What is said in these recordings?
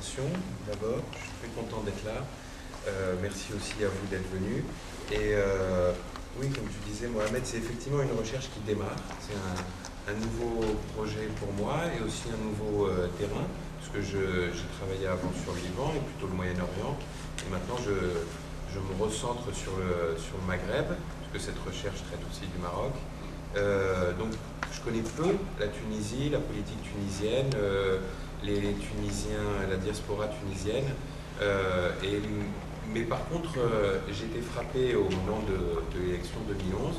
présentation d'abord. Je suis très content d'être là. Merci aussi à vous d'être venus. Et oui, comme tu disais, Mohamed, c'est effectivement une recherche qui démarre. C'est un nouveau projet pour moi et aussi un nouveau terrain, parce que j'ai travaillé avant sur le Liban et plutôt le Moyen-Orient. Et maintenant, je me recentre sur le Maghreb, parce que cette recherche traite aussi du Maroc. Donc, je connais peu la Tunisie, la politique tunisienne, les Tunisiens, la diaspora tunisienne. Mais par contre, j'ai été frappé au moment de l'élection 2011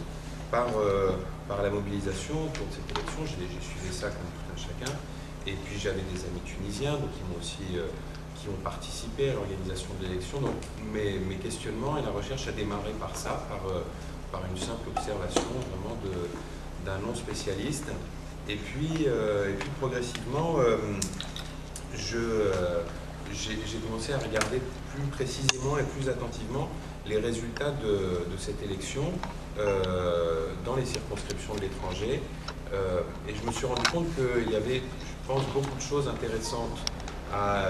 par la mobilisation autour de cette élection. J'ai suivi ça comme tout un chacun. Et puis j'avais des amis tunisiens donc, qui ont participé à l'organisation de l'élection. Donc mes questionnements et la recherche a démarré par ça, par une simple observation vraiment d'un non-spécialiste. Et puis progressivement, j'ai commencé à regarder plus précisément et plus attentivement les résultats de cette élection dans les circonscriptions de l'étranger. Et je me suis rendu compte qu'il y avait, je pense, beaucoup de choses intéressantes à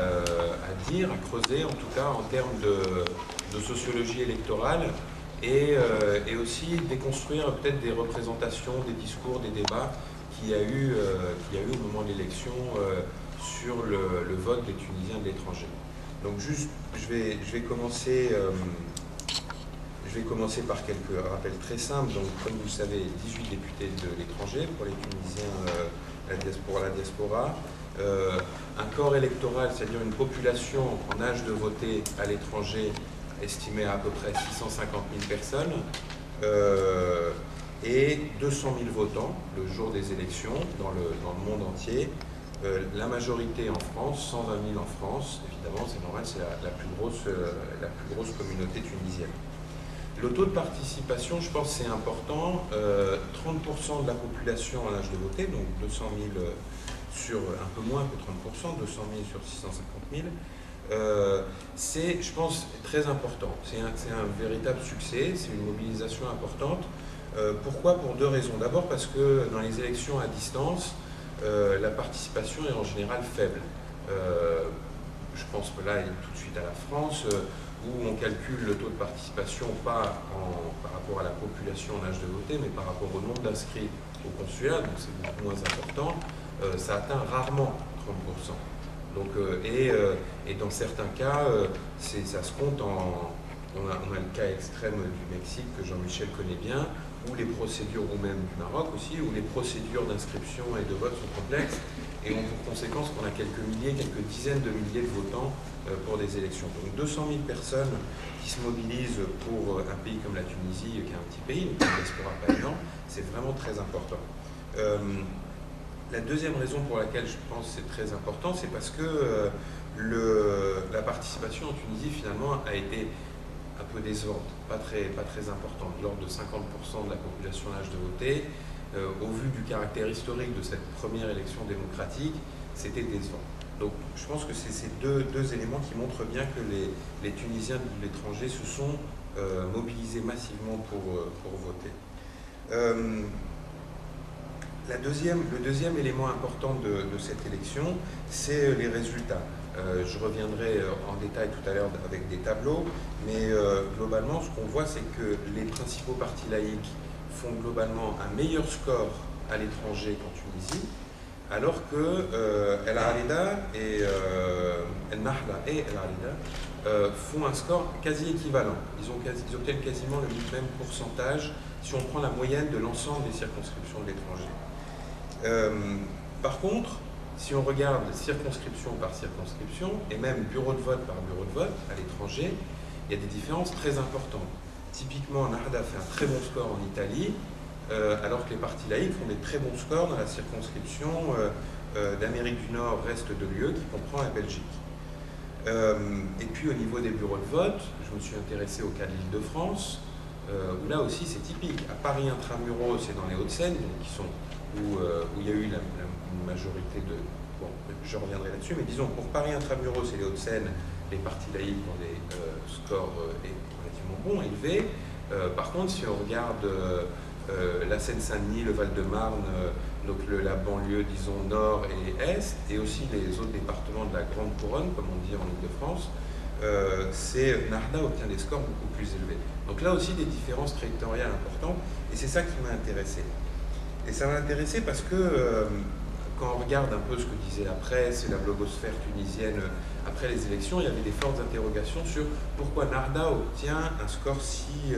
dire, à creuser, en tout cas en termes de sociologie électorale, et aussi déconstruire peut-être des représentations, des discours, des débats qu'il y a eu au moment de l'élection sur le vote des Tunisiens de l'étranger. Donc juste, je vais commencer par quelques rappels très simples. Donc comme vous le savez, 18 députés de l'étranger pour les Tunisiens, pour la diaspora. Un corps électoral, c'est-à-dire une population en âge de voter à l'étranger estimée à peu près 650 000 personnes. Et 200 000 votants le jour des élections dans le monde entier. La majorité en France, 120 000 en France, évidemment, c'est normal, c'est la plus grosse communauté tunisienne. Le taux de participation, je pense, c'est important. 30% de la population en âge de voter, donc 200 000 sur un peu moins que 30%, 200 000 sur 650 000. C'est, je pense, très important. C'est un véritable succès, c'est une mobilisation importante. Pourquoi? Pour deux raisons. D'abord parce que dans les élections à distance, la participation est en général faible. Je pense que là, tout de suite à la France, où on calcule le taux de participation pas par rapport à la population en âge de voter, mais par rapport au nombre d'inscrits au consulat, donc c'est beaucoup moins important, ça atteint rarement 30%. Donc, et dans certains cas, ça se compte on a le cas extrême du Mexique que Jean-Michel connaît bien, où les procédures, ou même du Maroc aussi, où les procédures d'inscription et de vote sont complexes et ont pour conséquence qu'on a quelques dizaines de milliers de votants pour des élections. Donc 200 000 personnes qui se mobilisent pour un pays comme la Tunisie, qui est un petit pays, une diaspora pas énorme, c'est vraiment très important. La deuxième raison pour laquelle je pense que c'est très important, c'est parce que la participation en Tunisie finalement a été un peu décevante, pas très importante, de l'ordre de 50% de la population en âge de voter. Au vu du caractère historique de cette première élection démocratique, c'était décevant. Donc je pense que c'est ces deux éléments qui montrent bien que les Tunisiens de l'étranger se sont mobilisés massivement pour voter. Le deuxième élément important de cette élection, c'est les résultats. Je reviendrai en détail tout à l'heure avec des tableaux, mais globalement, ce qu'on voit, c'est que les principaux partis laïcs font globalement un meilleur score à l'étranger qu'en Tunisie, alors que El Arida et El Nahda et El Arida font un score quasi équivalent. Ils obtiennent quasiment le même pourcentage si on prend la moyenne de l'ensemble des circonscriptions de l'étranger. Par contre, si on regarde circonscription par circonscription, et même bureau de vote par bureau de vote à l'étranger, il y a des différences très importantes. Typiquement, Nahda fait un très bon score en Italie, alors que les partis laïcs font des très bons scores dans la circonscription d'Amérique du Nord, reste de l'UE, qui comprend la Belgique. Et puis au niveau des bureaux de vote, je me suis intéressé au cas de l'Île-de-France, où là aussi c'est typique. À Paris intramuros, c'est dans les Hauts-de-Seine, où il y a eu une majorité de... Bon, je reviendrai là-dessus, mais disons, pour Paris intramuros et les Hauts-de-Seine, les partis laïcs ont des scores relativement bons, élevés. Par contre, si on regarde la Seine-Saint-Denis, le Val-de-Marne, donc la banlieue, disons, nord et est, et aussi les autres départements de la Grande Couronne, comme on dit en Île-de-France, Narda obtient des scores beaucoup plus élevés. Donc là aussi, des différences territoriales importantes, et c'est ça qui m'a intéressé. Et ça m'a intéressé parce que quand on regarde un peu ce que disait la presse et la blogosphère tunisienne après les élections, il y avait des fortes interrogations sur pourquoi Narda obtient un score si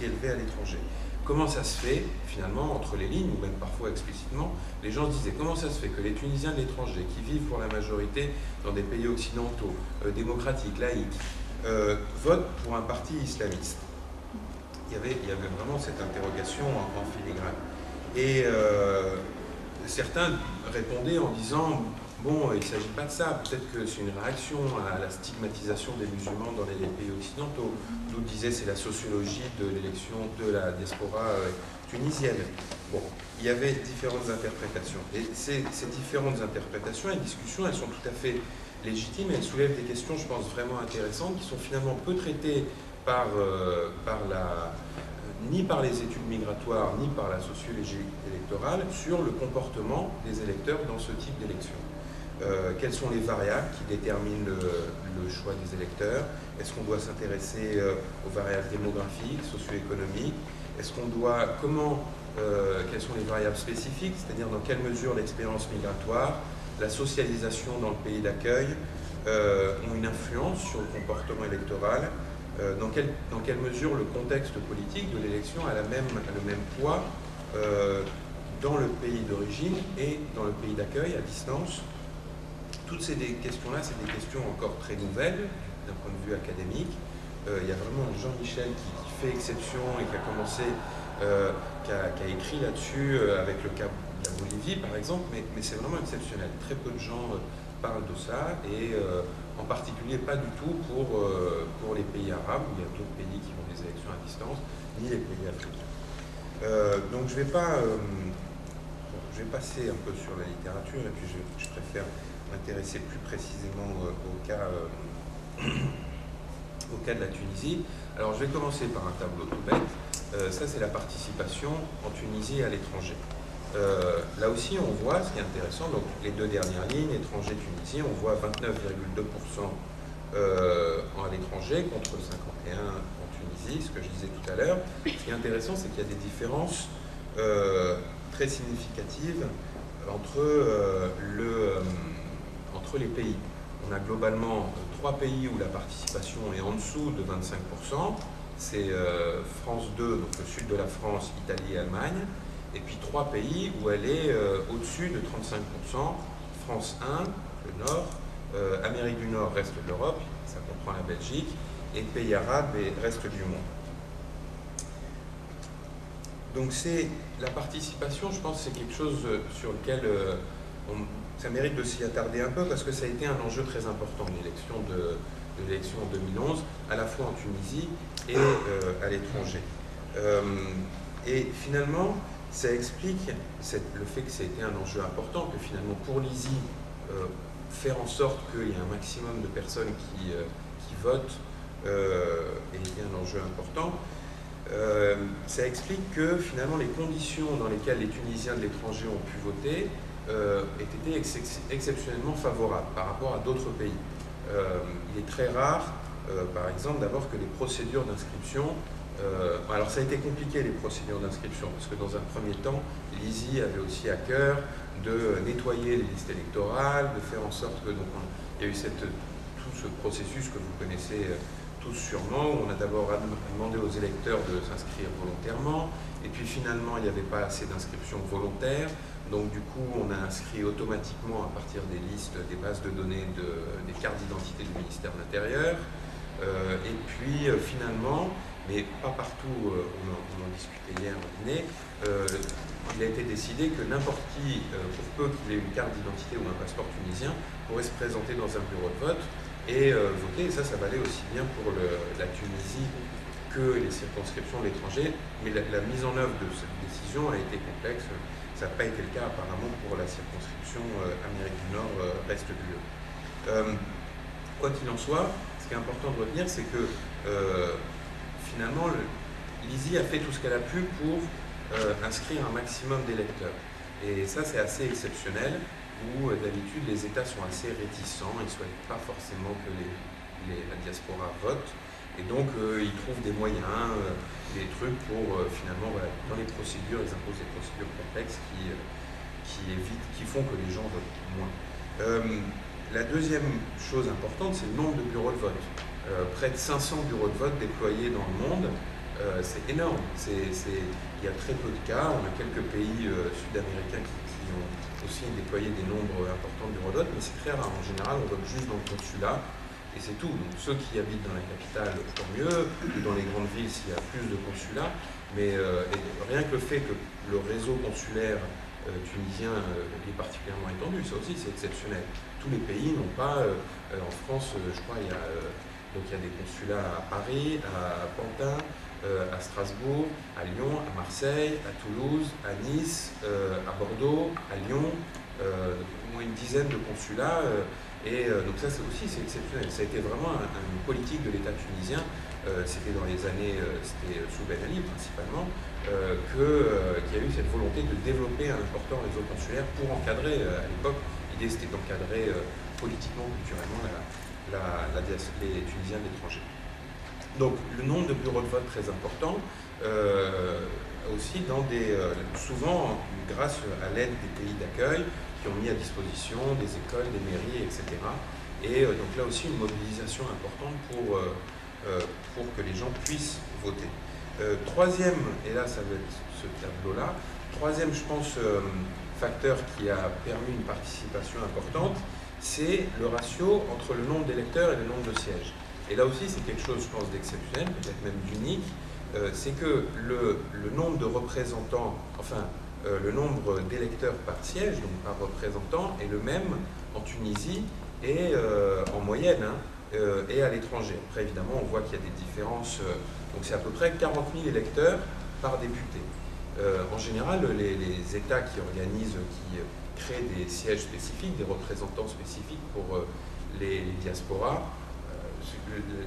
élevé à l'étranger. Comment ça se fait, finalement, entre les lignes, ou même parfois explicitement, les gens se disaient comment ça se fait que les Tunisiens de l'étranger, qui vivent pour la majorité dans des pays occidentaux, démocratiques, laïques, votent pour un parti islamiste. Il y avait vraiment cette interrogation en filigrane. Et certains répondaient en disant bon, il ne s'agit pas de ça, peut-être que c'est une réaction à la stigmatisation des musulmans dans les pays occidentaux. D'autres disaient c'est la sociologie de l'élection de la diaspora tunisienne. Bon, il y avait différentes interprétations. Et ces différentes interprétations et discussions, elles sont tout à fait légitimes et elles soulèvent des questions, je pense, vraiment intéressantes qui sont finalement peu traitées ni par les études migratoires, ni par la sociologie électorale, sur le comportement des électeurs dans ce type d'élection. Quelles sont les variables qui déterminent le choix des électeurs? Est-ce qu'on doit s'intéresser aux variables démographiques, socio-économiques? Est-ce qu'on doit, quelles sont les variables spécifiques, c'est-à-dire dans quelle mesure l'expérience migratoire, la socialisation dans le pays d'accueil ont une influence sur le comportement électoral? Dans quelle mesure le contexte politique de l'élection a le même poids dans le pays d'origine et dans le pays d'accueil à distance? Toutes ces questions-là, c'est des questions encore très nouvelles d'un point de vue académique. Il y a vraiment Jean-Michel qui fait exception et qui a commencé, qui a écrit là-dessus avec le cas de la Bolivie par exemple, mais c'est vraiment exceptionnel. Très peu de gens parlent de ça et en particulier pas du tout pour les pays arabes, où il y a d'autres pays qui ont des élections à distance, ni les pays africains. Donc je vais passer un peu sur la littérature et puis je préfère m'intéresser plus précisément au cas de la Tunisie. Alors je vais commencer par un tableau tout bête. Ça c'est la participation en Tunisie et à l'étranger. Là aussi on voit, ce qui est intéressant, donc les deux dernières lignes, étranger-Tunisie, on voit 29,2% à l'étranger contre 51% en Tunisie, ce que je disais tout à l'heure. Ce qui est intéressant, c'est qu'il y a des différences très significatives entre les pays. On a globalement 3 pays où la participation est en dessous de 25%. C'est France 2, donc le sud de la France, Italie et Allemagne. Et puis 3 pays où elle est au-dessus de 35%. France 1, le Nord, Amérique du Nord, reste de l'Europe, ça comprend la Belgique, et pays arabes et reste du monde. Donc c'est la participation, je pense, c'est quelque chose sur lequel ça mérite de s'y attarder un peu parce que ça a été un enjeu très important de l'élection en 2011, à la fois en Tunisie et à l'étranger. Et finalement, ça explique le fait que ça a été un enjeu important, que finalement pour l'ISI, faire en sorte qu'il y ait un maximum de personnes qui votent est un enjeu important. Ça explique que finalement les conditions dans lesquelles les Tunisiens de l'étranger ont pu voter étaient exceptionnellement favorables par rapport à d'autres pays. Il est très rare, par exemple, d'abord que les procédures d'inscription, alors ça a été compliqué les procédures d'inscription, parce que dans un premier temps, l'ISI avait aussi à cœur de nettoyer les listes électorales, de faire en sorte que, donc, il y a eu tout ce processus que vous connaissez tous sûrement, où on a d'abord demandé aux électeurs de s'inscrire volontairement, et puis finalement il n'y avait pas assez d'inscriptions volontaires, donc du coup on a inscrit automatiquement à partir des listes, des bases de données des cartes d'identité du ministère de l'Intérieur, et puis finalement, mais pas partout, on en discutait hier au dîner, il a été décidé que n'importe qui, pour peu qu'il ait une carte d'identité ou un passeport tunisien, pourrait se présenter dans un bureau de vote et voter, et ça valait aussi bien pour la Tunisie que les circonscriptions de l'étranger, mais la mise en œuvre de cette décision a été complexe, ça n'a pas été le cas apparemment pour la circonscription Amérique du Nord, reste du quoi qu'il en soit, ce qui est important de retenir, c'est que finalement l'ISI a fait tout ce qu'elle a pu pour inscrire un maximum d'électeurs. Et ça, c'est assez exceptionnel, où d'habitude les États sont assez réticents, ils ne souhaitent pas forcément que la diaspora vote, et donc ils trouvent des moyens, des trucs pour finalement, voilà, dans les procédures, ils imposent des procédures complexes qui font que les gens votent moins. La deuxième chose importante, c'est le nombre de bureaux de vote. Près de 500 bureaux de vote déployés dans le monde, c'est énorme. Il y a très peu de cas, on a quelques pays sud-américains qui ont aussi déployé des nombres importants de bureaux de vote, mais c'est très rare. En général, on vote juste dans le consulat, et c'est tout. Donc ceux qui habitent dans la capitale, tant mieux, ou dans les grandes villes s'il y a plus de consulats, mais rien que le fait que le réseau consulaire tunisien est particulièrement étendu, ça aussi c'est exceptionnel. Tous les pays n'ont pas, en France, je crois, il y a des consulats à Paris, à Pantin, à Strasbourg, à Lyon, à Marseille, à Toulouse, à Nice, à Bordeaux, à Lyon, au moins une dizaine de consulats. Donc ça c'est exceptionnel. Ça a été vraiment une politique de l'État tunisien, c'était dans les années, c'était sous Ben Ali principalement, qu'il y a eu cette volonté de développer un important réseau consulaire pour encadrer, à l'époque, l'idée c'était d'encadrer politiquement, culturellement les Tunisiens de l'étranger. Donc le nombre de bureaux de vote très important, aussi souvent grâce à l'aide des pays d'accueil qui ont mis à disposition des écoles, des mairies, etc. Et donc là aussi une mobilisation importante pour que les gens puissent voter. Troisième, et là ça va être ce tableau-là, troisième je pense facteur qui a permis une participation importante, c'est le ratio entre le nombre d'électeurs et le nombre de sièges. Et là aussi, c'est quelque chose, je pense, d'exceptionnel, peut-être même d'unique, c'est que le nombre de représentants, le nombre d'électeurs par siège, donc par représentant, est le même en Tunisie et en moyenne, et à l'étranger. Après, évidemment, on voit qu'il y a des différences, donc c'est à peu près 40 000 électeurs par député. En général, les États qui créent des sièges spécifiques, des représentants spécifiques pour les diasporas,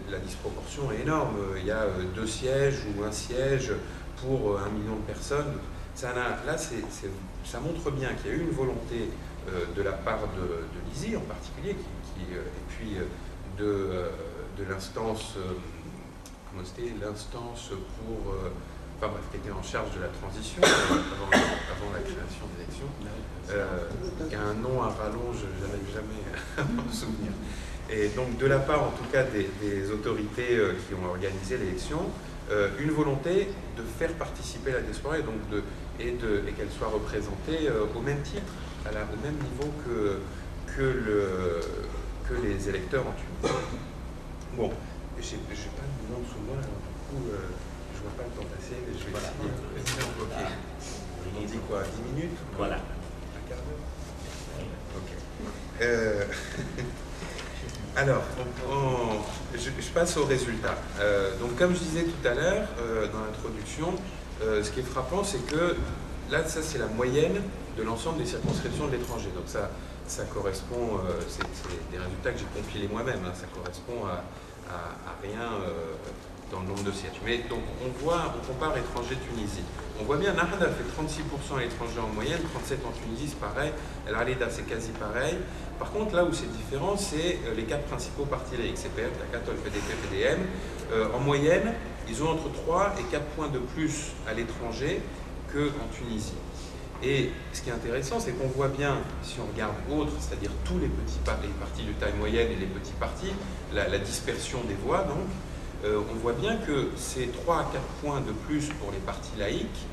la disproportion est énorme. Il y a 2 sièges ou 1 siège pour 1 million de personnes. Là, ça montre bien qu'il y a eu une volonté de la part de l'ISI en particulier, et puis de l'instance, comment c'était, l'instance pour... Enfin bref, qui était en charge de la transition avant la création des élections. Il y a un nom à rallonge, je n'arrive jamais à me souvenir. Et donc de la part en tout cas des autorités qui ont organisé l'élection, une volonté de faire participer la diaspora et qu'elle soit représentée au même titre, au même niveau que les électeurs en Tunisie. Bon, je n'ai pas de nom sous moi, alors du coup... je ne vois pas le temps passer, mais je vais essayer. Ok. On dit quoi, 10 minutes? Voilà. Un quart d'heure? Ok. Alors, je passe aux résultats. Donc, comme je disais tout à l'heure, dans l'introduction, ce qui est frappant, c'est que là, ça, c'est la moyenne de l'ensemble des circonscriptions de l'étranger. Donc, ça correspond, c'est des résultats que j'ai compilés moi-même, hein, ça correspond à rien dans le nombre de sièges. Mais donc on compare étranger-Tunisie. On voit bien, Nahda fait 36% à l'étranger en moyenne, 37% en Tunisie, c'est pareil. El Arlida, c'est quasi pareil. Par contre, là où c'est différent, c'est les 4 principaux partis laïcs, CPF, Takatol, PDP, PDM. En moyenne, ils ont entre 3 et 4 points de plus à l'étranger qu'en Tunisie. Et ce qui est intéressant, c'est qu'on voit bien, si on regarde autres, c'est-à-dire tous les partis de taille moyenne et les petits partis, la dispersion des voix, donc, on voit bien que ces 3 à 4 points de plus pour les partis laïcs,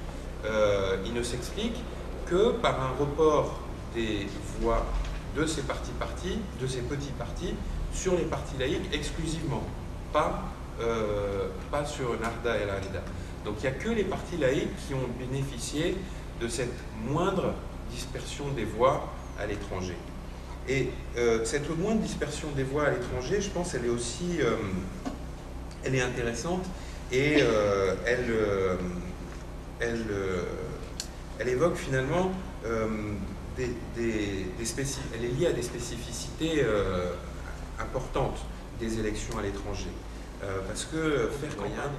ils ne s'expliquent que par un report des voix de ces de ces petits partis, sur les partis laïcs exclusivement, pas sur Nahda et El Arlida. Donc il n'y a que les partis laïcs qui ont bénéficié de cette moindre dispersion des voix à l'étranger. Et cette moindre dispersion des voix à l'étranger, je pense, elle est aussi... elle est intéressante et elle évoque finalement elle est liée à des spécificités importantes des élections à l'étranger. Parce que faire campagne,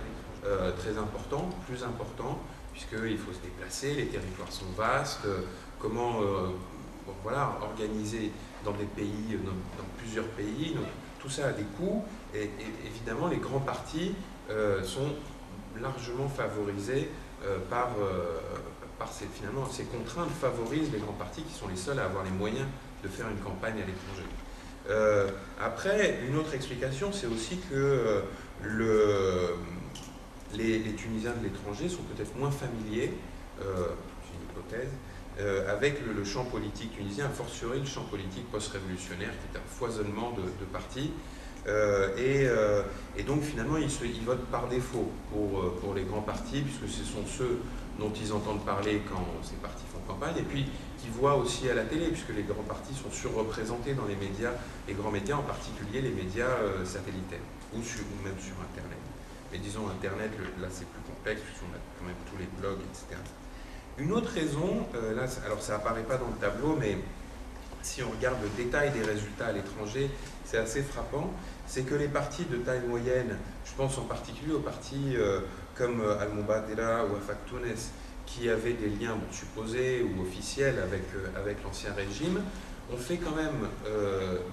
très important, plus important, puisqu'il faut se déplacer, les territoires sont vastes, comment voilà, organiser dans des pays, dans plusieurs pays, donc, tout ça a des coûts, et évidemment les grands partis sont largement favorisés par finalement, ces contraintes favorisent les grands partis qui sont les seuls à avoir les moyens de faire une campagne à l'étranger. Après, une autre explication, c'est aussi que les Tunisiens de l'étranger sont peut-être moins familiers, c'est une hypothèse, avec le champ politique tunisien, a fortiori le champ politique post-révolutionnaire, qui est un foisonnement de partis. Et donc finalement, ils votent par défaut pour les grands partis, puisque ce sont ceux dont ils entendent parler quand ces partis font campagne, et puis qu'ils voient aussi à la télé, puisque les grands partis sont surreprésentés dans les médias, les grands médias, en particulier les médias satellitaires, ou même sur Internet. Mais disons, Internet, là c'est plus complexe, puisqu'on a quand même tous les blogs, etc. Une autre raison, là, alors ça apparaît pas dans le tableau, mais si on regarde le détail des résultats à l'étranger, c'est assez frappant, c'est que les partis de taille moyenne, je pense en particulier aux partis comme Al-Mubadala ou Afaq Tounes, qui avaient des liens supposés ou officiels avec l'ancien régime, ont fait quand même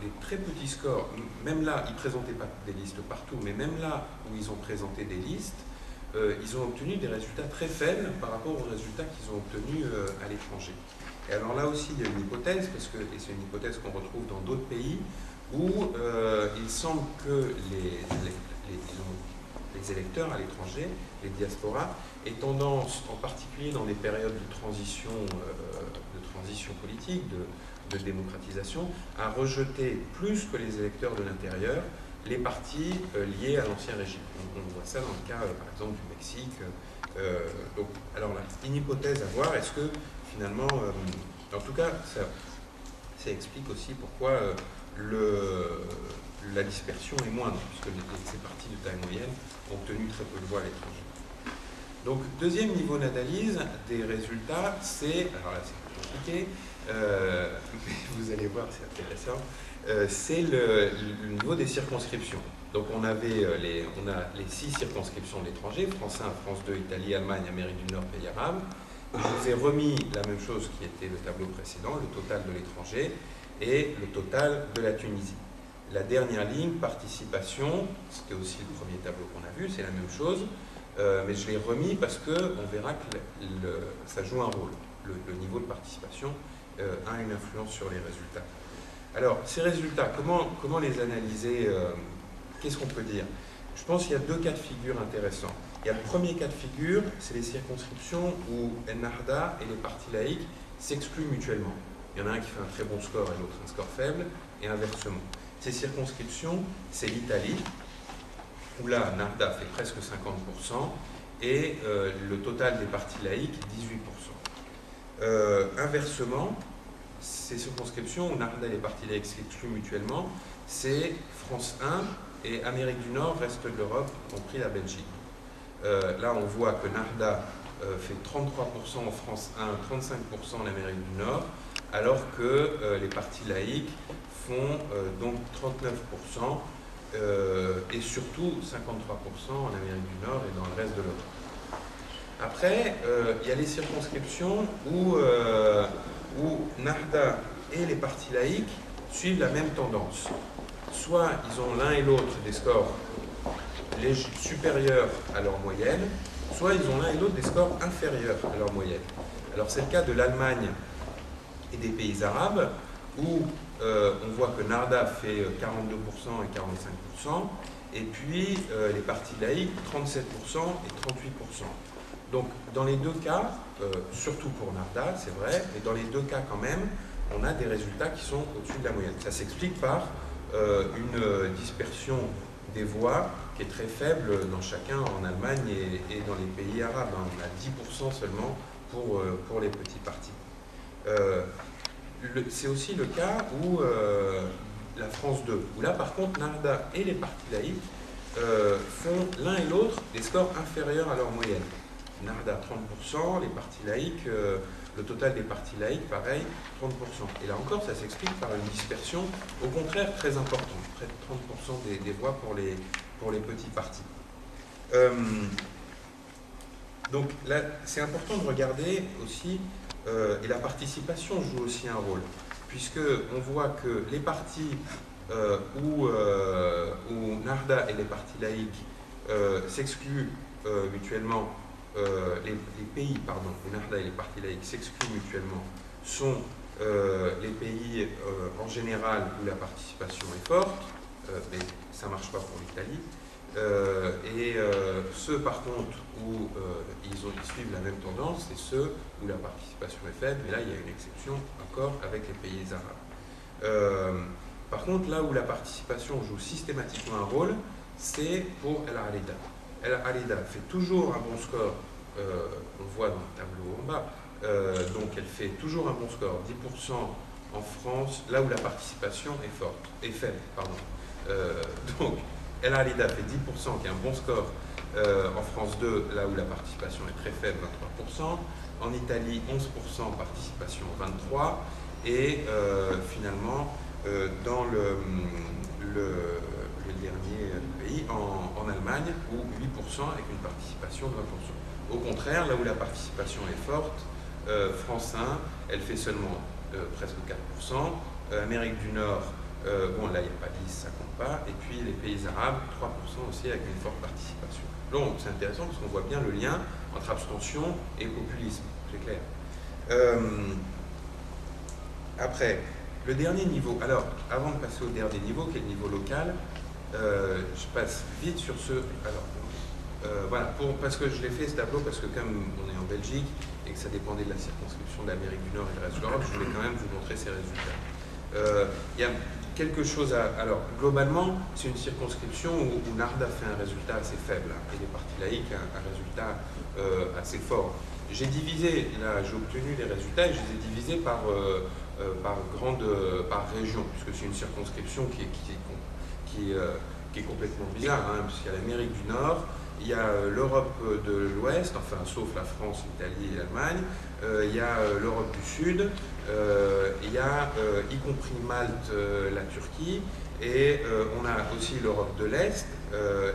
des très petits scores. Même là, ils ne présentaient pas des listes partout, mais même là où ils ont présenté des listes, ils ont obtenu des résultats très faibles par rapport aux résultats qu'ils ont obtenus à l'étranger. Et alors là aussi, il y a une hypothèse, et c'est une hypothèse qu'on retrouve dans d'autres pays, où il semble que les électeurs à l'étranger, les diasporas, aient tendance, en particulier dans des périodes de transition politique, de démocratisation, à rejeter plus que les électeurs de l'intérieur les partis liés à l'ancien régime. On voit ça dans le cas, par exemple, du Mexique. Donc, alors là, c'est une hypothèse à voir. Est-ce que, finalement, en tout cas, ça explique aussi pourquoi la dispersion est moindre, puisque ces partis de taille moyenne ont obtenu très peu de voix à l'étranger. Donc, deuxième niveau d'analyse des résultats, c'est, alors là, c'est plus compliqué, mais vous allez voir, c'est intéressant, c'est le niveau des circonscriptions. Donc on a les 6 circonscriptions de l'étranger, France 1, France 2, Italie, Allemagne, Amérique du Nord, pays arabes. Je vous ai remis la même chose qui était le tableau précédent, le total de l'étranger et le total de la Tunisie. La dernière ligne, participation, c'était aussi le premier tableau qu'on a vu, c'est la même chose, mais je l'ai remis parce qu'on verra que ça joue un rôle. Le niveau de participation a une influence sur les résultats. Alors, ces résultats, comment les analyser? Qu'est-ce qu'on peut dire? Je pense qu'il y a 2 cas de figure intéressants. Il y a le premier cas de figure, c'est les circonscriptions où Ennahda et les partis laïcs s'excluent mutuellement. Il y en a un qui fait un très bon score et l'autre un score faible, et inversement. Ces circonscriptions, c'est l'Italie, où là, Ennahda fait presque 50%, et le total des partis laïcs, 18%. Inversement, ces circonscriptions où Ennahda et les partis laïcs s'excluent mutuellement, c'est France 1 et Amérique du Nord, reste de l'Europe, y compris la Belgique. Là, on voit que Ennahda fait 33% en France 1, 35% en Amérique du Nord, alors que les partis laïcs font donc 39% et surtout 53% en Amérique du Nord et dans le reste de l'Europe. Après, il y a les circonscriptions où Ennahda et les partis laïcs suivent la même tendance. Soit ils ont l'un et l'autre des scores supérieurs à leur moyenne, soit ils ont l'un et l'autre des scores inférieurs à leur moyenne. Alors c'est le cas de l'Allemagne et des pays arabes, où on voit que Ennahda fait 42% et 45%, et puis les partis laïcs 37% et 38%. Donc dans les 2 cas, surtout pour Ennahda, c'est vrai, mais dans les 2 cas quand même, on a des résultats qui sont au-dessus de la moyenne. Ça s'explique par une dispersion des voix qui est très faible dans chacun, en Allemagne et dans les pays arabes. On a 10% seulement pour les petits partis. C'est aussi le cas où la France 2, où là par contre Ennahda et les partis laïcs font l'un et l'autre des scores inférieurs à leur moyenne. Ennahda 30%, les partis laïcs, le total des partis laïcs, pareil, 30%. Et là encore, ça s'explique par une dispersion, au contraire, très importante, près de 30% des voix pour les petits partis. Donc là, c'est important de regarder aussi, et la participation joue aussi un rôle, puisque on voit que les partis où Narda et les partis laïcs s'excluent mutuellement, les pays, pardon, où Narda et les partis laïcs s'excluent mutuellement, sont les pays en général où la participation est forte, mais ça ne marche pas pour l'Italie. Ceux par contre où ils suivent la même tendance, c'est ceux où la participation est faible, et là il y a une exception encore avec les pays arabes. Par contre, là où la participation joue systématiquement un rôle, c'est pour El Arida. El Arida fait toujours un bon score, on le voit dans le tableau en bas, donc elle fait toujours un bon score, 10% en France, là où la participation est faible. Donc El Arida fait 10%, qui est un bon score en France 2, là où la participation est très faible, 23%. En Italie, 11%, participation 23%. Et finalement, dans le dernier pays, en Allemagne, où 8% avec une participation de 20%. Au contraire, là où la participation est forte, France 1, elle fait seulement presque 4%. Amérique du Nord, bon là il n'y a pas 10, ça compte pas. Et puis les pays arabes, 3% aussi avec une forte participation. Donc c'est intéressant parce qu'on voit bien le lien entre abstention et populisme, c'est clair. Après, le dernier niveau. Alors, avant de passer au dernier niveau, qui est le niveau local, je passe vite sur ce. Alors, voilà, parce que je l'ai fait ce tableau, parce que comme on est en Belgique et que ça dépendait de la circonscription de l'Amérique du Nord et du reste de l'Europe, je voulais quand même vous montrer ces résultats. Il y a quelque chose à. Alors, globalement, c'est une circonscription où Narda fait un résultat assez faible, hein, et les partis laïcs un résultat assez fort. J'ai divisé, là, j'ai obtenu les résultats et je les ai divisés par région, puisque c'est une circonscription qui est complètement bizarre, hein, puisqu'il y a l'Amérique du Nord, il y a l'Europe de l'Ouest, enfin sauf la France, l'Italie et l'Allemagne, il y a l'Europe du Sud, il y a y compris Malte, la Turquie, et on a aussi l'Europe de l'Est,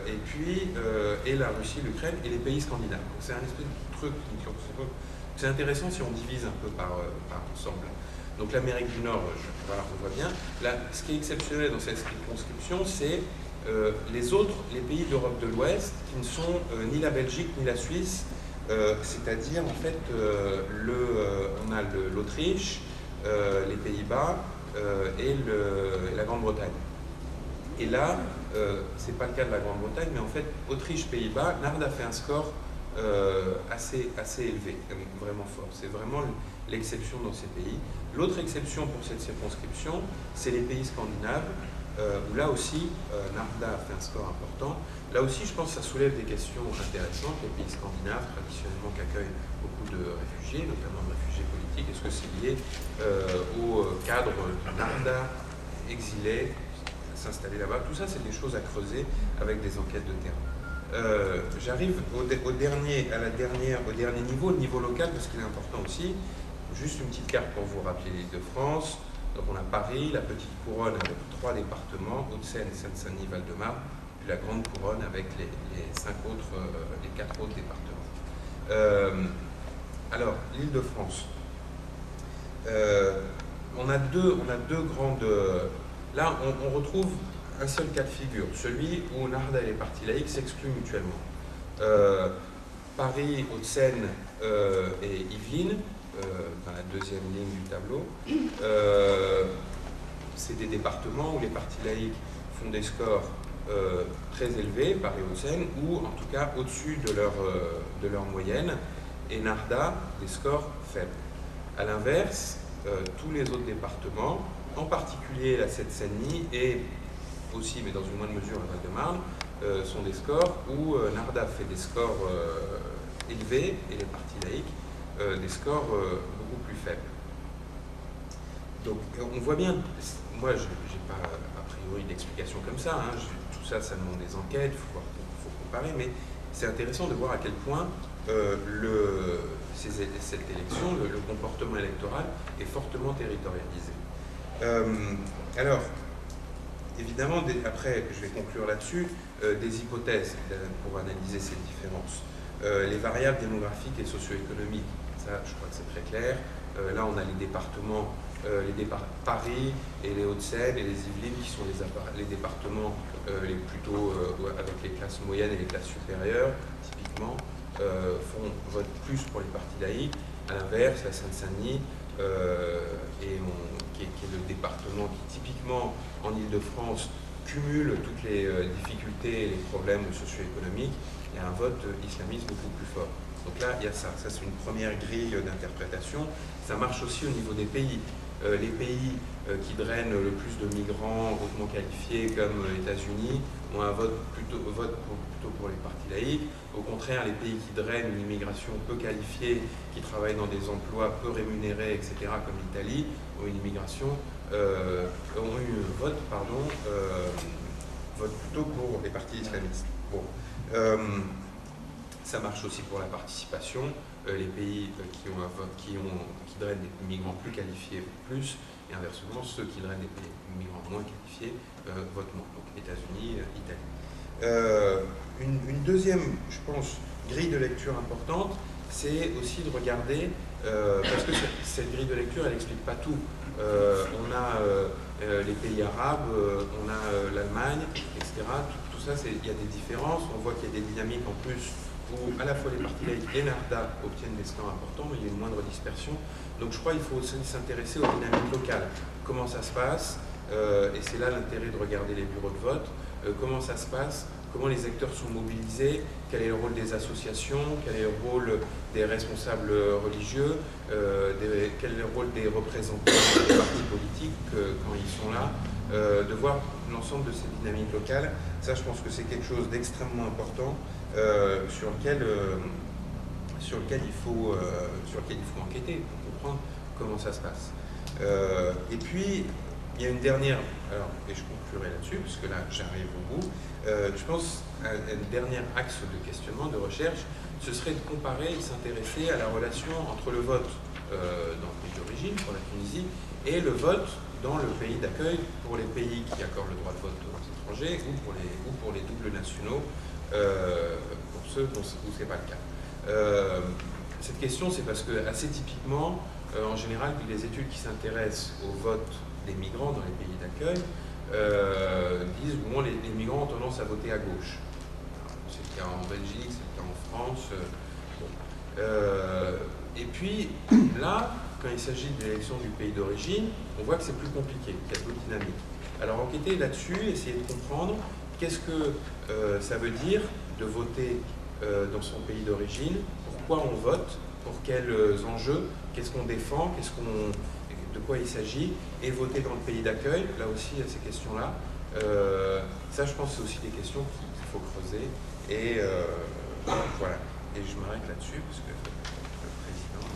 et puis et la Russie, l'Ukraine et les pays scandinaves. Donc c'est un espèce de truc, c'est intéressant si on divise un peu par ensemble. Donc l'Amérique du Nord, voilà, on voit bien. Là, ce qui est exceptionnel dans cette circonscription, c'est les pays d'Europe de l'Ouest qui ne sont ni la Belgique ni la Suisse, c'est-à-dire en fait on a l'Autriche, les Pays-Bas et la Grande-Bretagne. Et là, c'est pas le cas de la Grande-Bretagne, mais en fait Autriche-Pays-Bas, Narda fait un score assez élevé, vraiment fort. C'est vraiment l'exception dans ces pays. L'autre exception pour cette circonscription, c'est les pays scandinaves, où là aussi, Narda a fait un score important. Là aussi, je pense que ça soulève des questions intéressantes. Les pays scandinaves, traditionnellement, qui accueillent beaucoup de réfugiés, notamment de réfugiés politiques, est-ce que c'est lié au cadre de Narda exilé, s'installer là-bas? Tout ça, c'est des choses à creuser avec des enquêtes de terrain. J'arrive au dernier niveau, le niveau local, parce qu'il est important aussi. Juste une petite carte pour vous rappeler l'Île-de-France. Donc on a Paris, la petite couronne avec 3 départements, Hauts-de-Seine, Seine-Saint-Denis, Val-de-Marne, puis la grande couronne avec les 4 autres départements. Alors, l'Île-de-France. On a deux grandes. Là, on retrouve un seul cas de figure, celui où Narda et les partis laïcs s'excluent mutuellement. Paris, Hauts-de-Seine et Yvelines, dans la deuxième ligne du tableau, c'est des départements où les partis laïcs font des scores très élevés, Paris et Hauts-de-Seine, ou en tout cas au-dessus de leur moyenne, et Narda, des scores faibles. A l'inverse, tous les autres départements, en particulier la Seine-Saint-Denis et aussi, mais dans une moindre mesure, le Val-de-Marne, sont des scores où Narda fait des scores élevés et les partis laïcs des scores beaucoup plus faibles. Donc on voit bien, moi je n'ai pas a priori d'explication comme ça, hein, tout ça, ça demande des enquêtes, il faut comparer, mais c'est intéressant de voir à quel point cette élection, le comportement électoral est fortement territorialisé. Alors, évidemment, après, je vais conclure là-dessus, des hypothèses pour analyser ces différences. Les variables démographiques et socio-économiques, ça je crois que c'est très clair. Là on a les départements, Paris et les Hauts-de-Seine et les Yvelines qui sont les départements les plutôt avec les classes moyennes et les classes supérieures, typiquement, votent plus pour les partis laïcs. À l'inverse, la Seine-Saint-Denis, qui est le département qui typiquement en Ile-de-France cumule toutes les difficultés et les problèmes socio-économiques, il y a un vote islamiste beaucoup plus fort. Donc là, il y a ça. Ça, c'est une première grille d'interprétation. Ça marche aussi au niveau des pays. Les pays qui drainent le plus de migrants hautement qualifiés, comme les États-Unis, ont un vote plutôt pour les partis laïcs. Au contraire, les pays qui drainent une immigration peu qualifiée, qui travaillent dans des emplois peu rémunérés, etc., comme l'Italie, ont une immigration, ont eu un vote plutôt pour les partis islamistes. Bon. Ça marche aussi pour la participation. Les pays qui drainent des migrants plus qualifiés plus, et inversement, ceux qui drainent des migrants moins qualifiés votent moins. Donc États-Unis, Italie. Une deuxième, je pense, grille de lecture importante, c'est aussi de regarder, parce que cette grille de lecture, elle n'explique pas tout. On a les pays arabes, on a l'Allemagne, etc. Tout ça, il y a des différences. On voit qu'il y a des dynamiques en plus où à la fois les partis laïcs et l'ARDA obtiennent des scores importants, mais il y a une moindre dispersion. Donc je crois qu'il faut aussi s'intéresser aux dynamiques locales. Comment ça se passe, et c'est là l'intérêt de regarder les bureaux de vote, comment ça se passe, comment les acteurs sont mobilisés, quel est le rôle des associations, quel est le rôle des responsables religieux, quel est le rôle des représentants des partis politiques quand ils sont là, de voir l'ensemble de ces dynamiques locales. Ça, je pense que c'est quelque chose d'extrêmement important sur lequel il faut enquêter pour comprendre comment ça se passe. Et puis, il y a une dernière, et je conclurai là-dessus, parce que là, j'arrive au bout. Je pense un dernier axe de questionnement, de recherche, ce serait de comparer et de s'intéresser à la relation entre le vote dans le pays d'origine, pour la Tunisie, et le vote dans le pays d'accueil pour les pays qui accordent le droit de vote aux étrangers ou pour les doubles nationaux, pour ceux où ce n'est pas le cas. Cette question, c'est parce que, assez typiquement, en général, les études qui s'intéressent au vote des migrants dans les pays d'accueil disent bon, les migrants ont tendance à voter à gauche. C'est le cas en Belgique, c'est le cas en France. Et puis, là, quand il s'agit de l'élection du pays d'origine, on voit que c'est plus compliqué, qu'il y a d'autres dynamiques. Alors, enquêter là-dessus, essayer de comprendre qu'est-ce que ça veut dire de voter dans son pays d'origine, pourquoi on vote, pour quels enjeux, qu'est-ce qu'on défend, de quoi il s'agit, et voter dans le pays d'accueil, là aussi, il y a ces questions-là. Ça, je pense, c'est aussi des questions qu'il faut creuser. Et voilà. Et je m'arrête là-dessus, parce que le président...